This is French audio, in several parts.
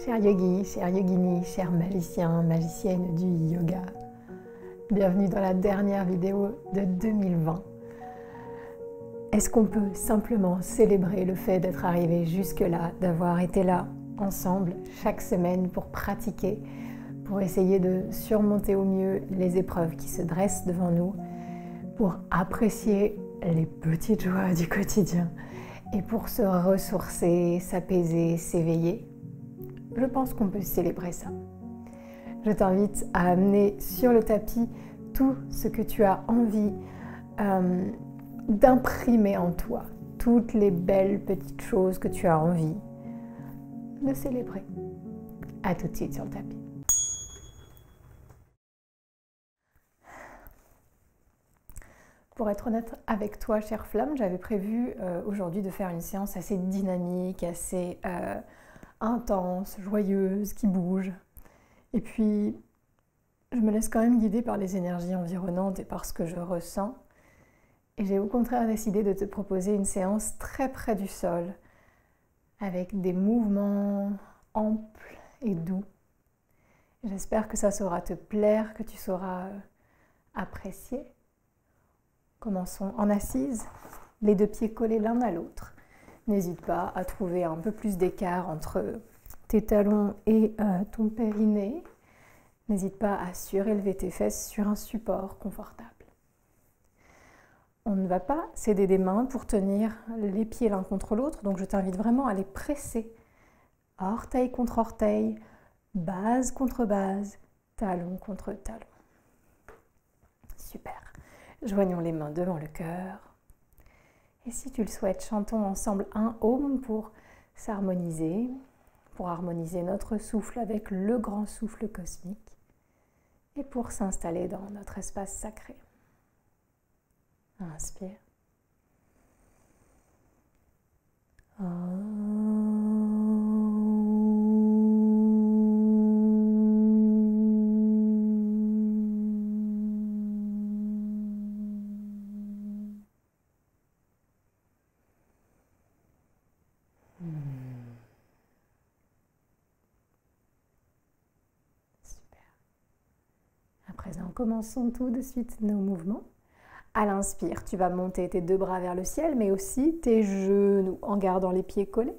Chers yogis, chers yoginis, chers magiciens, magiciennes du yoga, bienvenue dans la dernière vidéo de 2020. Est-ce qu'on peut simplement célébrer le fait d'être arrivé jusque-là, d'avoir été là ensemble chaque semaine pour pratiquer, pour essayer de surmonter au mieux les épreuves qui se dressent devant nous, pour apprécier les petites joies du quotidien et pour se ressourcer, s'apaiser, s'éveiller? Je pense qu'on peut célébrer ça. Je t'invite à amener sur le tapis tout ce que tu as envie d'imprimer en toi, toutes les belles petites choses que tu as envie de célébrer. À tout de suite sur le tapis. Pour être honnête avec toi, chère flamme, j'avais prévu aujourd'hui de faire une séance assez dynamique, assez intense, joyeuse, qui bouge. Et puis, je me laisse quand même guider par les énergies environnantes et par ce que je ressens. Et j'ai au contraire décidé de te proposer une séance très près du sol, avec des mouvements amples et doux. J'espère que ça saura te plaire, que tu sauras apprécier. Commençons en assise, les deux pieds collés l'un à l'autre. N'hésite pas à trouver un peu plus d'écart entre tes talons et ton périnée. N'hésite pas à surélever tes fesses sur un support confortable. On ne va pas s'aider des mains pour tenir les pieds l'un contre l'autre, donc je t'invite vraiment à les presser. Orteil contre orteil, base contre base, talon contre talon. Super. Joignons les mains devant le cœur. Et si tu le souhaites, chantons ensemble un Om pour s'harmoniser, pour harmoniser notre souffle avec le grand souffle cosmique et pour s'installer dans notre espace sacré. Inspire. À présent, commençons tout de suite nos mouvements. À l'inspire, tu vas monter tes deux bras vers le ciel, mais aussi tes genoux en gardant les pieds collés.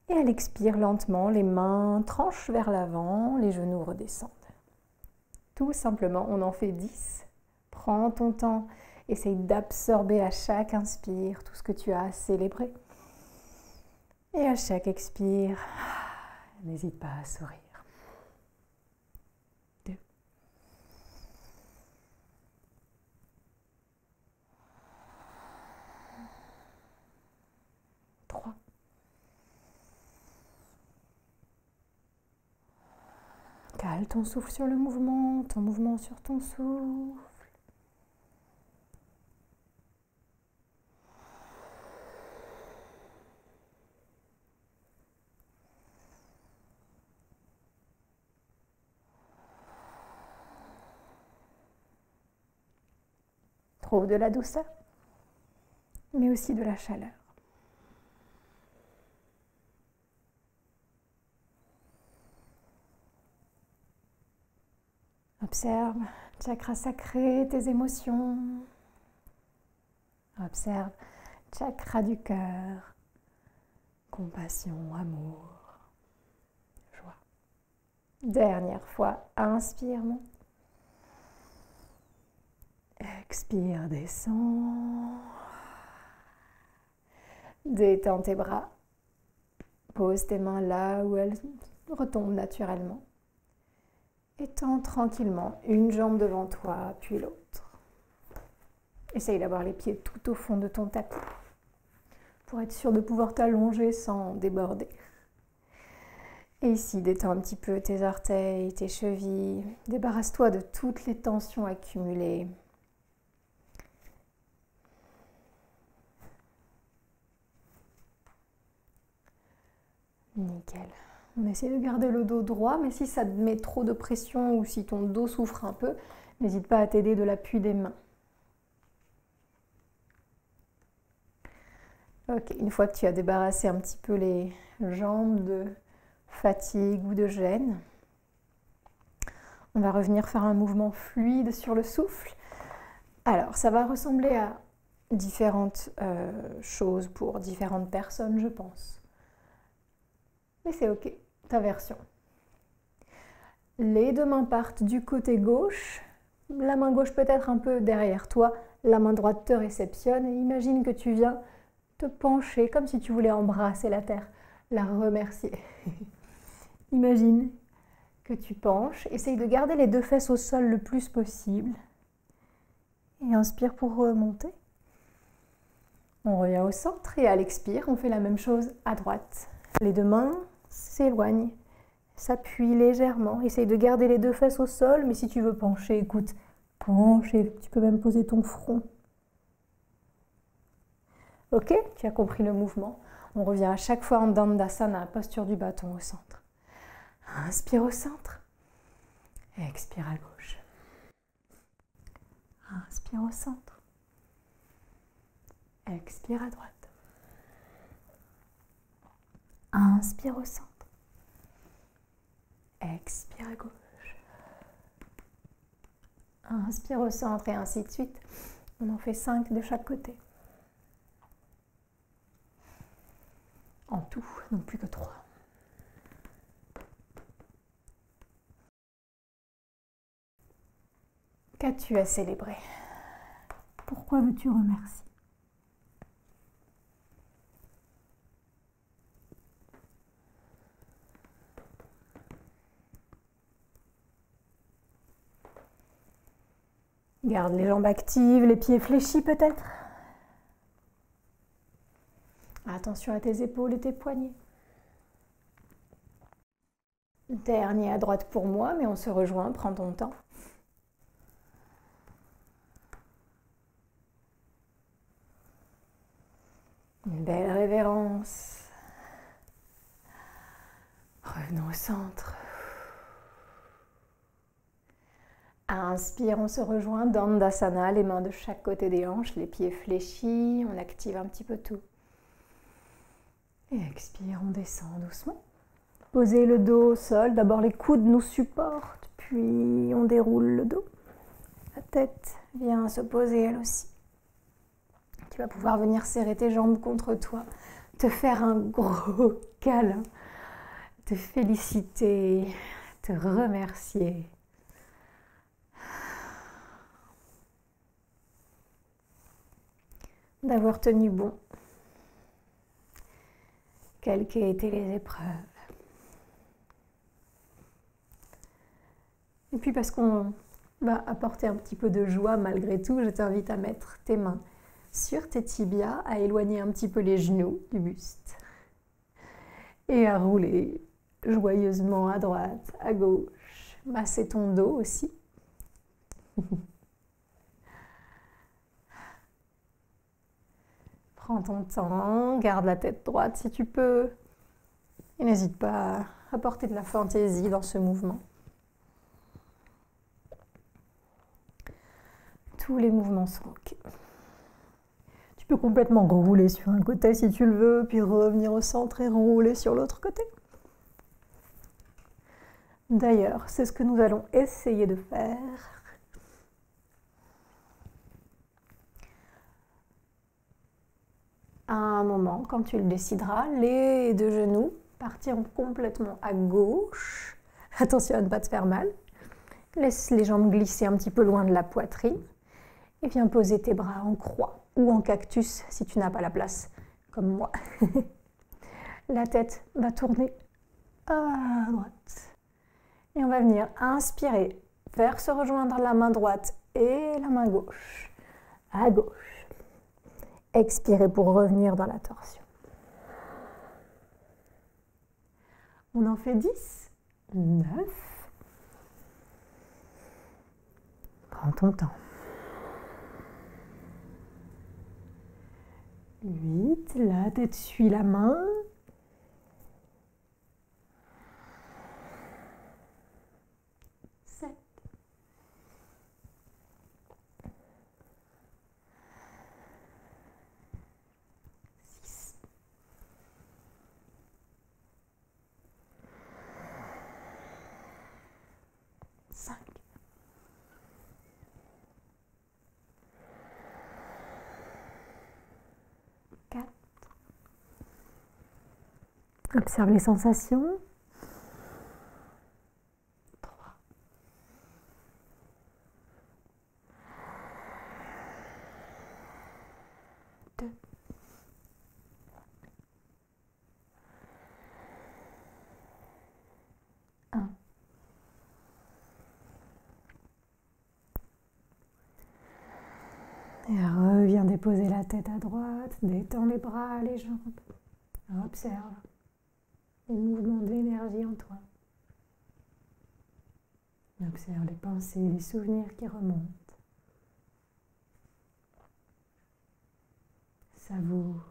Et à l'expire, lentement, les mains tranchent vers l'avant, les genoux redescendent. Tout simplement, on en fait 10. Prends ton temps, essaye d'absorber à chaque inspire tout ce que tu as à célébrer. Et à chaque expire, n'hésite pas à sourire. 3. Cale ton souffle sur le mouvement, ton mouvement sur ton souffle. 3. De la douceur, mais aussi de la chaleur. Observe, chakra sacré, tes émotions. Observe, chakra du cœur, compassion, amour, joie. Dernière fois, inspire, monte. Expire, descends. Détends tes bras. Pose tes mains là où elles retombent naturellement. Étends tranquillement une jambe devant toi, puis l'autre. Essaye d'avoir les pieds tout au fond de ton tapis pour être sûr de pouvoir t'allonger sans déborder. Et ici, détends un petit peu tes orteils, tes chevilles. Débarrasse-toi de toutes les tensions accumulées. Nickel. On essaie de garder le dos droit, mais si ça te met trop de pression ou si ton dos souffre un peu, n'hésite pas à t'aider de l'appui des mains. Ok, une fois que tu as débarrassé un petit peu les jambes de fatigue ou de gêne. On va revenir faire un mouvement fluide sur le souffle. Alors, ça va ressembler à différentes choses pour différentes personnes, je pense. Mais c'est ok, ta version. Les deux mains partent du côté gauche. La main gauche peut-être un peu derrière toi. La main droite te réceptionne. Et imagine que tu viens te pencher comme si tu voulais embrasser la terre, la remercier. Imagine que tu penches. Essaye de garder les deux fesses au sol le plus possible. Et inspire pour remonter. On revient au centre et à l'expire, on fait la même chose à droite. Les deux mains s'éloignent, s'appuient légèrement. Essaye de garder les deux fesses au sol, mais si tu veux pencher, écoute, penche et tu peux même poser ton front. Ok, tu as compris le mouvement. On revient à chaque fois en Dandasana, posture du bâton au centre. Inspire au centre, expire à gauche. Inspire au centre, expire à droite. Inspire au centre, expire à gauche. Inspire au centre et ainsi de suite. On en fait 5 de chaque côté. En tout, non plus que 3. Qu'as-tu à célébrer? Pourquoi veux-tu remercier? Garde les jambes actives, les pieds fléchis peut-être. Attention à tes épaules et tes poignets. Dernier à droite pour moi, mais on se rejoint, prends ton temps. Une belle révérence. Revenons au centre. Inspire, on se rejoint, Dandasana, les mains de chaque côté des hanches, les pieds fléchis, on active un petit peu tout. Et expire, on descend doucement. Posez le dos au sol, d'abord les coudes nous supportent, puis on déroule le dos. La tête vient se poser elle aussi. Tu vas pouvoir venir serrer tes jambes contre toi, te faire un gros câlin, te féliciter, te remercier. D'avoir tenu bon, quelles qu'aient été les épreuves. Et puis parce qu'on va apporter un petit peu de joie malgré tout, je t'invite à mettre tes mains sur tes tibias, à éloigner un petit peu les genoux du buste et à rouler joyeusement à droite, à gauche. Masser ton dos aussi. Prends ton temps, garde la tête droite si tu peux. Et n'hésite pas à apporter de la fantaisie dans ce mouvement. Tous les mouvements sont ok. Tu peux complètement rouler sur un côté si tu le veux, puis revenir au centre et rouler sur l'autre côté. D'ailleurs, c'est ce que nous allons essayer de faire. À un moment, quand tu le décideras, les deux genoux partiront complètement à gauche. Attention à ne pas te faire mal. Laisse les jambes glisser un petit peu loin de la poitrine. Et viens poser tes bras en croix ou en cactus si tu n'as pas la place, comme moi. La tête va tourner à droite. Et on va venir inspirer, faire se rejoindre la main droite et la main gauche. À gauche. Expirer pour revenir dans la torsion. On en fait 10, 9. Prends ton temps. 8, la tête suit la main. 7. 6. Observe les sensations. 3. 2. 1. Et reviens déposer la tête à droite, détends les bras, les jambes. Observe les mouvements de l'énergie en toi. Observe les pensées, les souvenirs qui remontent. Savoure.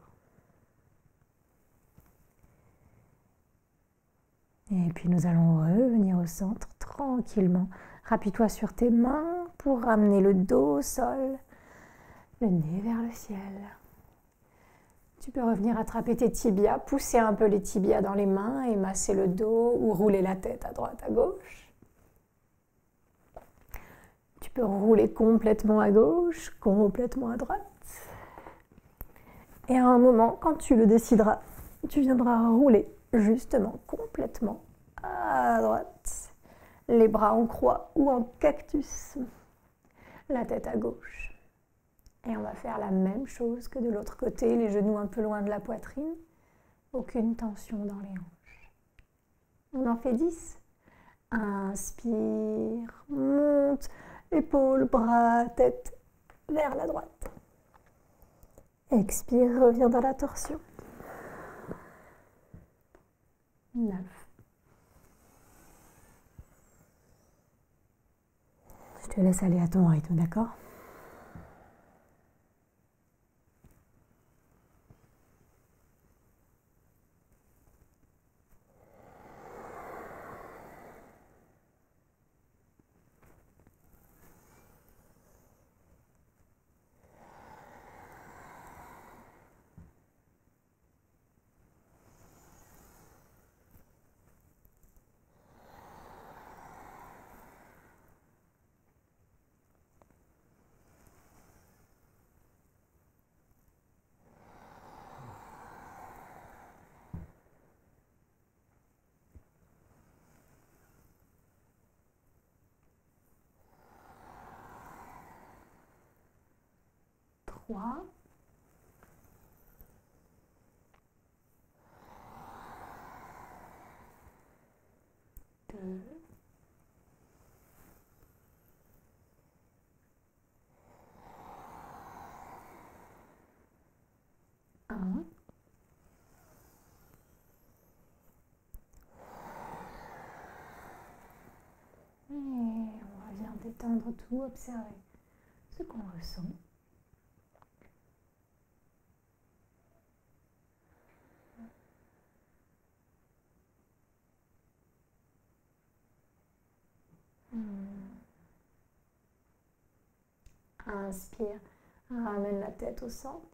Et puis nous allons revenir au centre tranquillement. Rappuie-toi sur tes mains pour ramener le dos au sol, le nez vers le ciel. Tu peux revenir attraper tes tibias, pousser un peu les tibias dans les mains et masser le dos ou rouler la tête à droite, à gauche. Tu peux rouler complètement à gauche, complètement à droite. Et à un moment, quand tu le décideras, tu viendras rouler justement complètement à droite. Les bras en croix ou en cactus. La tête à gauche. Et on va faire la même chose que de l'autre côté, les genoux un peu loin de la poitrine. Aucune tension dans les hanches. On en fait 10. Inspire, monte, épaules, bras, tête vers la droite. Expire, reviens dans la torsion. 9. Je te laisse aller à ton rythme, d'accord ? Trois. 2. 1. Et on revient détendre tout, observer ce qu'on ressent. Inspire, ramène la tête au centre.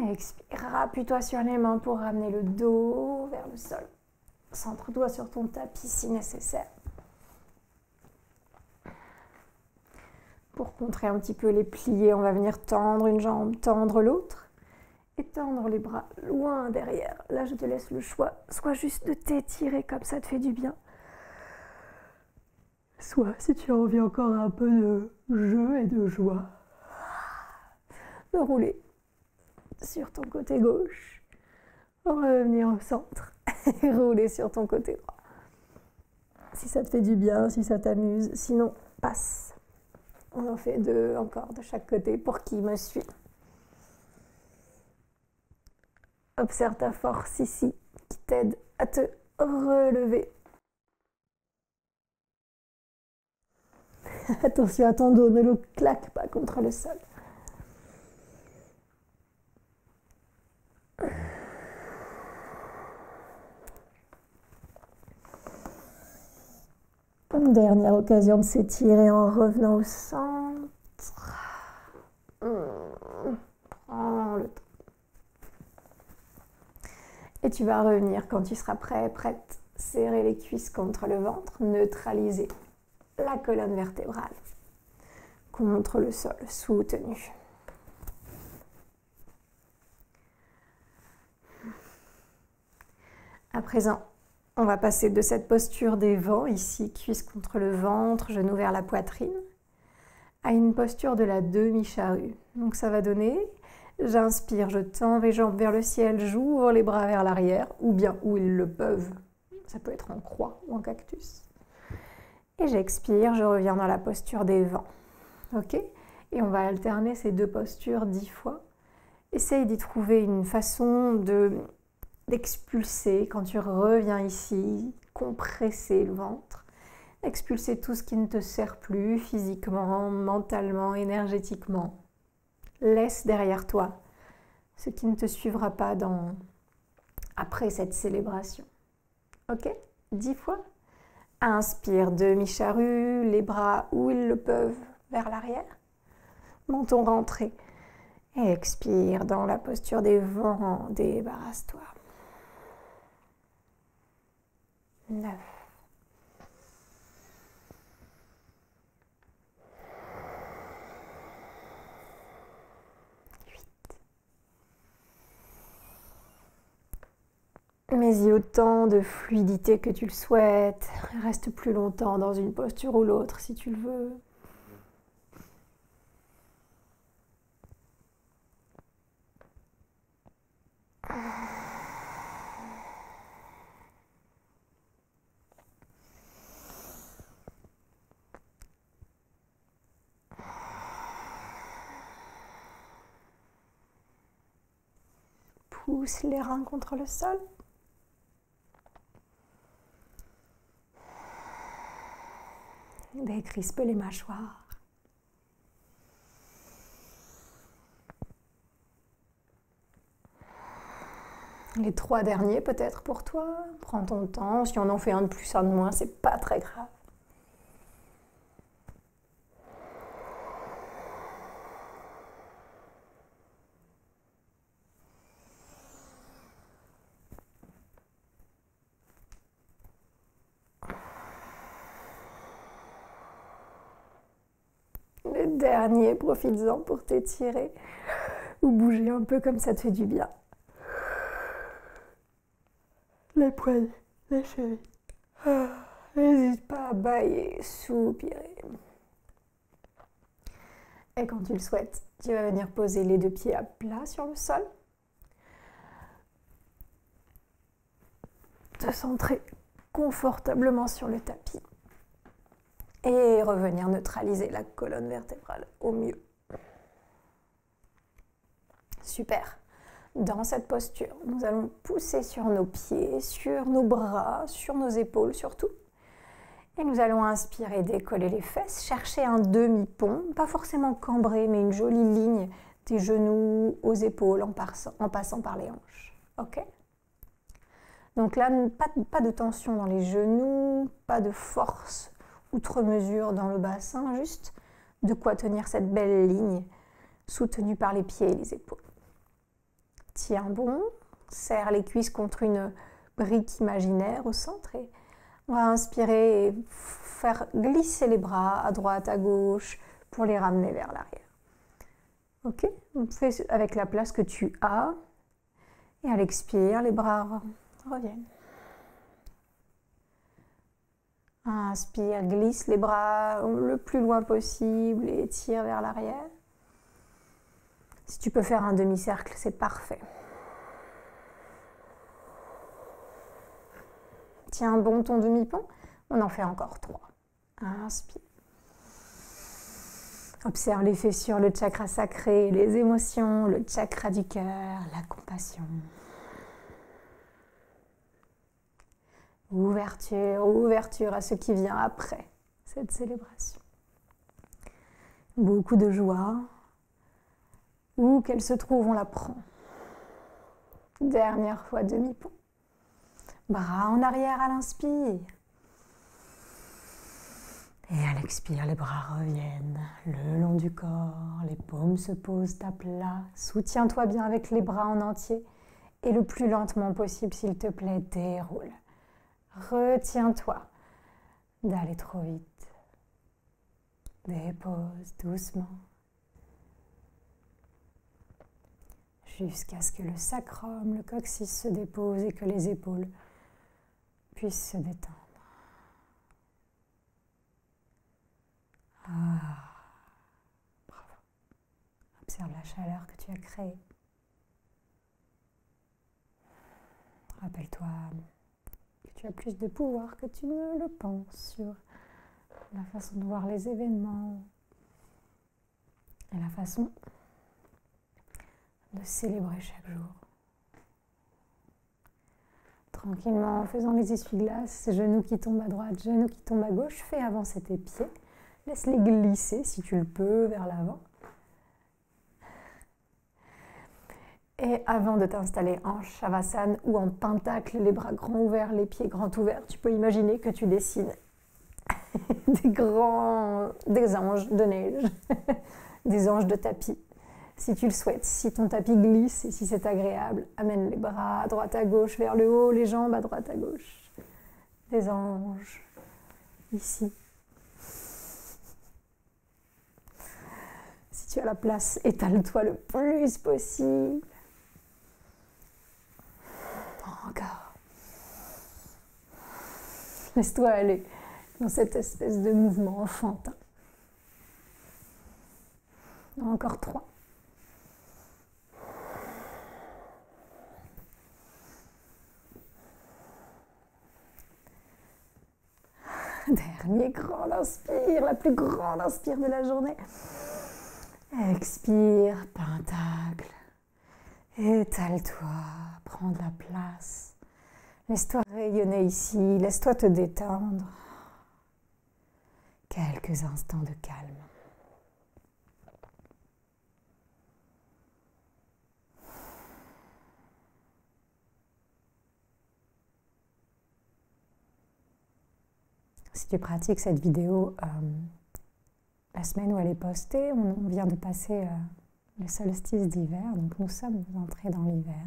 Expire, appuie-toi sur les mains pour ramener le dos vers le sol. Centre-toi sur ton tapis si nécessaire. Pour contrer un petit peu les pliés, on va venir tendre une jambe, tendre l'autre. Et tendre les bras loin derrière. Là, je te laisse le choix. Soit juste de t'étirer comme ça te fait du bien. Soit, si tu as envie encore un peu de jeu et de joie, de rouler sur ton côté gauche, revenir au centre et rouler sur ton côté droit. Si ça te fait du bien, si ça t'amuse, sinon passe. On en fait 2 encore de chaque côté pour qui me suit. Observe ta force ici qui t'aide à te relever. Attention à ton dos, ne le claque pas contre le sol. Une dernière occasion de s'étirer en revenant au centre. Prends le temps. Et tu vas revenir quand tu seras prêt, prête. Serrer les cuisses contre le ventre, neutraliser la colonne vertébrale contre le sol, soutenu. À présent, on va passer de cette posture des vents, ici, cuisse contre le ventre, genou vers la poitrine, à une posture de la demi-charrue. Donc ça va donner, j'inspire, je tends mes jambes vers le ciel, j'ouvre les bras vers l'arrière, ou bien où ils le peuvent. Ça peut être en croix ou en cactus. Et j'expire, je reviens dans la posture des vents. Ok ? Et on va alterner ces deux postures 10 fois. Essaye d'y trouver une façon d'expulser quand tu reviens ici, compresser le ventre, expulser tout ce qui ne te sert plus physiquement, mentalement, énergétiquement. Laisse derrière toi ce qui ne te suivra pas après cette célébration. Ok ? 10 fois. Inspire, demi-charrue, les bras où ils le peuvent vers l'arrière. Menton rentré. Et expire dans la posture des vents, débarrasse-toi. 9. 8. Mets-y autant de fluidité que tu le souhaites. Reste plus longtemps dans une posture ou l'autre si tu le veux. Pousse les reins contre le sol. Décrispe les mâchoires. Les 3 derniers peut-être pour toi. Prends ton temps. Si on en fait un de plus, un de moins, c'est pas très grave. Les derniers, profites-en pour t'étirer ou bouger un peu comme ça te fait du bien. Les poignets, les chevilles. N'hésite pas à bâiller, soupirer. Et quand tu le souhaites, tu vas venir poser les 2 pieds à plat sur le sol. Te centrer confortablement sur le tapis. Et revenir neutraliser la colonne vertébrale au mieux. Super. Dans cette posture, nous allons pousser sur nos pieds, sur nos bras, sur nos épaules surtout. Et nous allons inspirer, décoller les fesses, chercher un demi-pont, pas forcément cambré, mais une jolie ligne des genoux aux épaules en passant par les hanches. Ok ? Donc là, pas de tension dans les genoux, pas de force outre mesure dans le bassin, juste de quoi tenir cette belle ligne soutenue par les pieds et les épaules. Tiens bon, serre les cuisses contre une brique imaginaire au centre et on va inspirer et faire glisser les bras à droite, à gauche pour les ramener vers l'arrière. Ok ? On fait avec la place que tu as et à l'expire, les bras reviennent. Inspire, glisse les bras le plus loin possible et tire vers l'arrière. Si tu peux faire un demi-cercle, c'est parfait. Tiens bon ton demi-pont. On en fait encore 3. Inspire. Observe l'effet sur le chakra sacré, les émotions, le chakra du cœur, la compassion. Ouverture, ouverture à ce qui vient après cette célébration. Beaucoup de joie. Où qu'elle se trouve, on la prend. Dernière fois, demi-pont. Bras en arrière à l'inspire. Et à l'expire, les bras reviennent le long du corps. Les paumes se posent à plat. Soutiens-toi bien avec les bras en entier. Et le plus lentement possible, s'il te plaît, déroule. Retiens-toi d'aller trop vite. Dépose doucement. Jusqu'à ce que le sacrum, le coccyx se dépose et que les épaules puisse se détendre. Ah, bravo. Observe la chaleur que tu as créée. Rappelle-toi que tu as plus de pouvoir que tu ne le penses sur la façon de voir les événements et la façon de célébrer chaque jour. Tranquillement, en faisant les essuie-glaces, genoux qui tombent à droite, genoux qui tombent à gauche, fais avancer tes pieds. Laisse-les glisser si tu le peux vers l'avant. Et avant de t'installer en Shavasana ou en pentacle, les bras grands ouverts, les pieds grands ouverts, tu peux imaginer que tu dessines des anges de neige, des anges de tapis. Si tu le souhaites, si ton tapis glisse et si c'est agréable, amène les bras à droite à gauche vers le haut, les jambes à droite à gauche. Des anges, ici. Si tu as la place, étale-toi le plus possible. Encore. Laisse-toi aller dans cette espèce de mouvement enfantin. Encore 3. Dernier grand inspire, la plus grande inspire de la journée. Expire, pentacle. Étale-toi, prends de la place. Laisse-toi rayonner ici, laisse-toi te détendre. Quelques instants de calme. Si tu pratiques cette vidéo la semaine où elle est postée, on vient de passer le solstice d'hiver, donc nous sommes entrés dans l'hiver.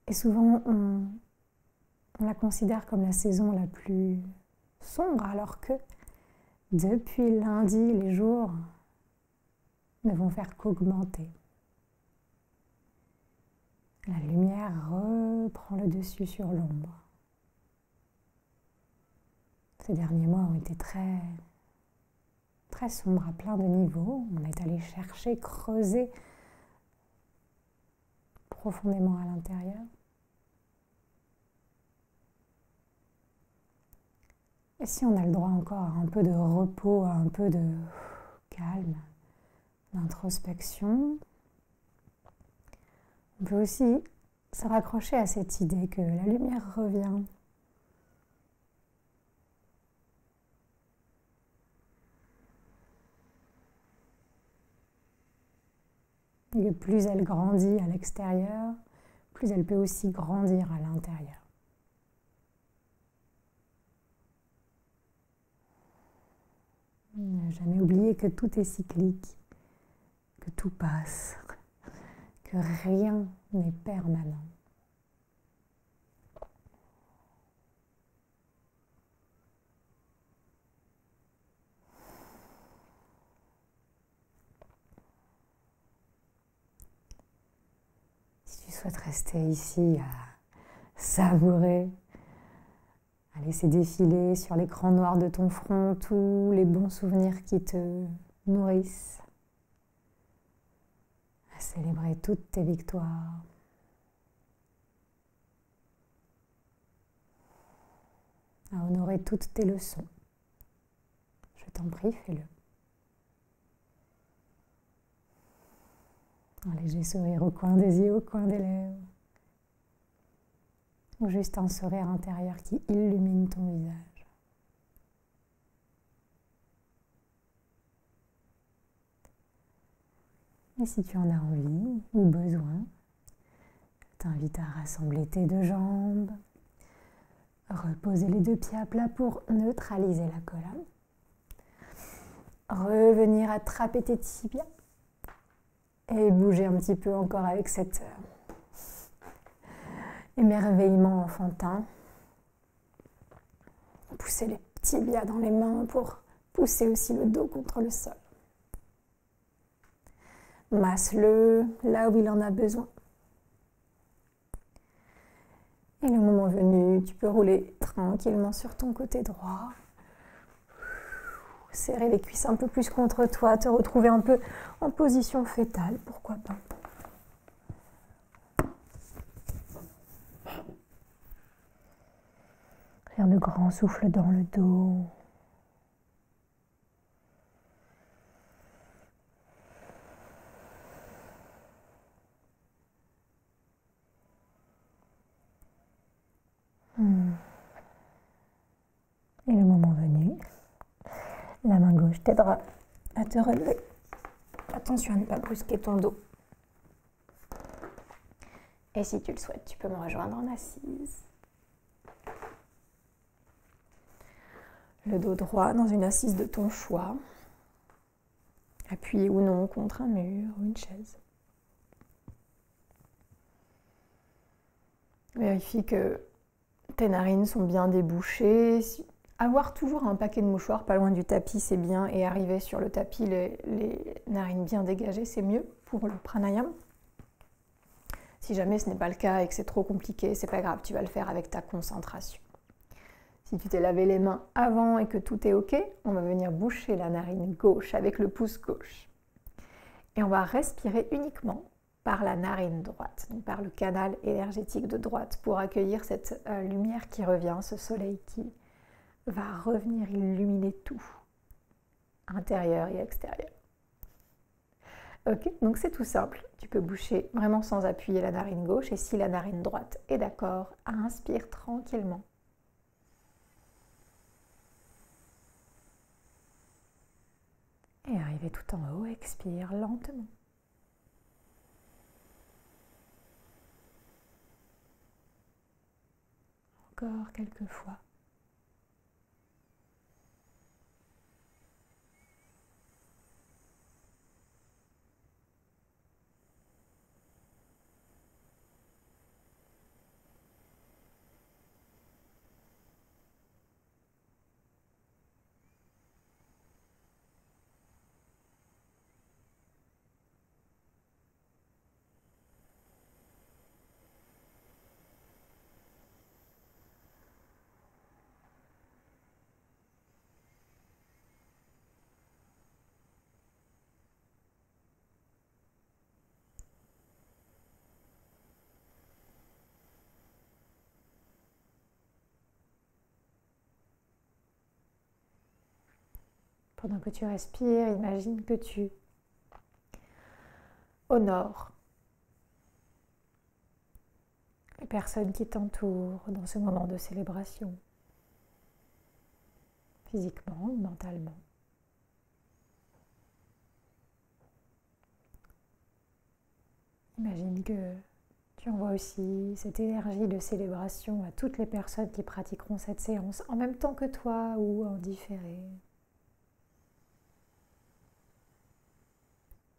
Et souvent, on la considère comme la saison la plus sombre, alors que depuis lundi, les jours ne vont faire qu'augmenter. La lumière reprend le dessus sur l'ombre. Ces derniers mois ont été très sombres à plein de niveaux. On est allé chercher, creuser profondément à l'intérieur. Et si on a le droit encore à un peu de repos, à un peu de calme, d'introspection, on peut aussi se raccrocher à cette idée que la lumière revient. Et plus elle grandit à l'extérieur, plus elle peut aussi grandir à l'intérieur. Ne jamais oublier que tout est cyclique, que tout passe, que rien n'est permanent. Si tu souhaites rester ici à savourer, à laisser défiler sur l'écran noir de ton front tous les bons souvenirs qui te nourrissent, à célébrer toutes tes victoires, à honorer toutes tes leçons. Je t'en prie, fais-le. Un léger sourire au coin des yeux, au coin des lèvres. Ou juste un sourire intérieur qui illumine ton visage. Et si tu en as envie ou besoin, je t'invite à rassembler tes deux jambes, reposer les deux pieds à plat pour neutraliser la colonne, revenir attraper tes tibias et bouger un petit peu encore avec cet émerveillement enfantin. Pousser les tibias dans les mains pour pousser aussi le dos contre le sol. Masse-le là où il en a besoin. Et le moment venu, tu peux rouler tranquillement sur ton côté droit. Serrer les cuisses un peu plus contre toi, te retrouver un peu en position fétale, pourquoi pas. Faire de grands souffles dans le dos. Et le moment venu, la main gauche t'aidera à te relever. Attention à ne pas brusquer ton dos. Et si tu le souhaites, tu peux me rejoindre en assise. Le dos droit dans une assise de ton choix. Appuyé ou non contre un mur ou une chaise. Vérifie que tes narines sont bien débouchées. Avoir toujours un paquet de mouchoirs pas loin du tapis, c'est bien. Et arriver sur le tapis, les narines bien dégagées, c'est mieux pour le pranayama. Si jamais ce n'est pas le cas et que c'est trop compliqué, c'est pas grave, tu vas le faire avec ta concentration. Si tu t'es lavé les mains avant et que tout est ok, on va venir boucher la narine gauche avec le pouce gauche. Et on va respirer uniquement par la narine droite, donc par le canal énergétique de droite, pour accueillir cette lumière qui revient, ce soleil qui va revenir illuminer tout, intérieur et extérieur. Ok, donc c'est tout simple. Tu peux boucher vraiment sans appuyer la narine gauche, et si la narine droite est d'accord, inspire tranquillement. Et arriver tout en haut, expire lentement. Encore quelques fois. Pendant que tu respires, imagine que tu honores les personnes qui t'entourent dans ce moment de célébration, physiquement ou mentalement. Imagine que tu envoies aussi cette énergie de célébration à toutes les personnes qui pratiqueront cette séance en même temps que toi ou en différé.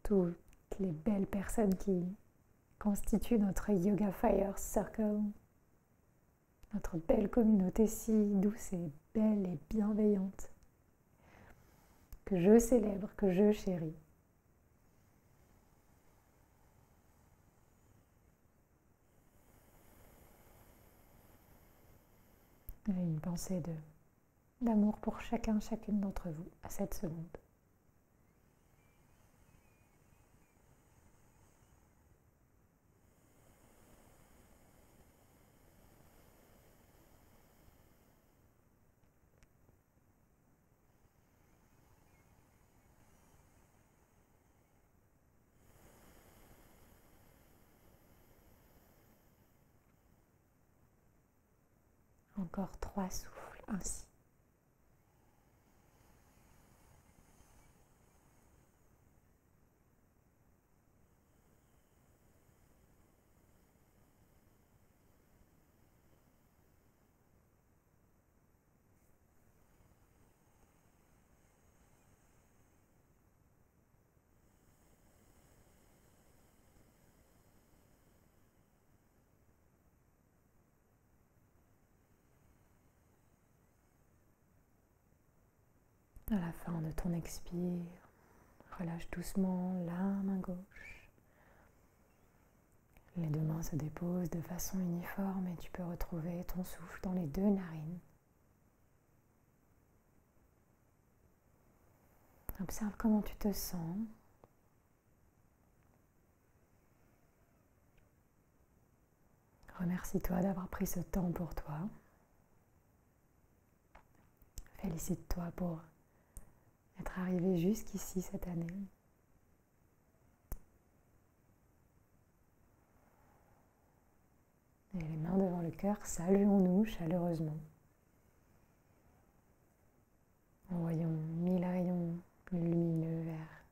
Toutes les belles personnes qui constituent notre Yoga Fire Circle, notre belle communauté si douce et belle et bienveillante, que je célèbre, que je chéris. Et une pensée d'amour pour chacun, chacune d'entre vous à cette seconde. Encore 3 souffles ainsi. À la fin de ton expire, relâche doucement la main gauche, Les deux mains se déposent de façon uniforme et tu peux retrouver ton souffle dans les deux narines. Observe comment tu te sens. Remercie-toi d'avoir pris ce temps pour toi. Félicite-toi pour être arrivé jusqu'ici cette année. Et les mains devant le cœur, saluons-nous chaleureusement. Envoyons 1000 rayons lumineux vers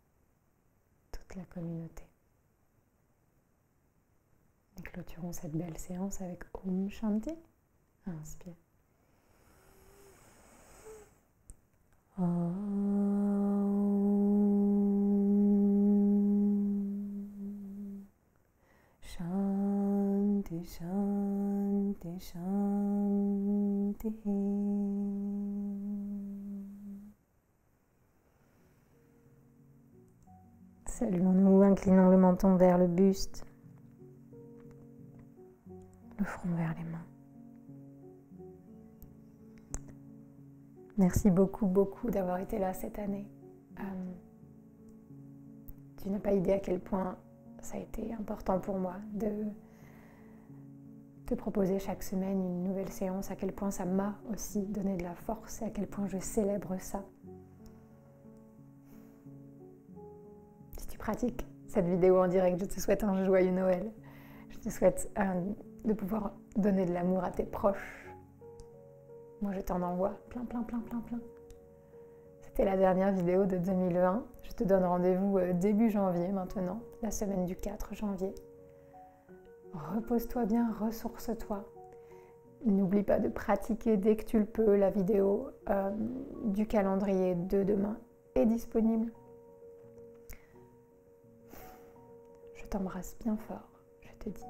toute la communauté. Et clôturons cette belle séance avec Om Shanti. Inspire. Shanti, Shanti, Shanti. Saluons-nous, inclinons le menton vers le buste, le front vers les mains. Merci beaucoup, beaucoup d'avoir été là cette année. Tu n'as pas idée à quel point ça a été important pour moi de te proposer chaque semaine une nouvelle séance, à quel point ça m'a aussi donné de la force et à quel point je célèbre ça. Si tu pratiques cette vidéo en direct, je te souhaite un joyeux Noël. Je te souhaite de pouvoir donner de l'amour à tes proches. Moi, je t'en envoie plein. C'était la dernière vidéo de 2020. Je te donne rendez-vous début janvier maintenant, la semaine du 4 janvier. Repose-toi bien, ressource-toi. N'oublie pas de pratiquer dès que tu le peux. La vidéo du calendrier de demain est disponible. Je t'embrasse bien fort. Je te dis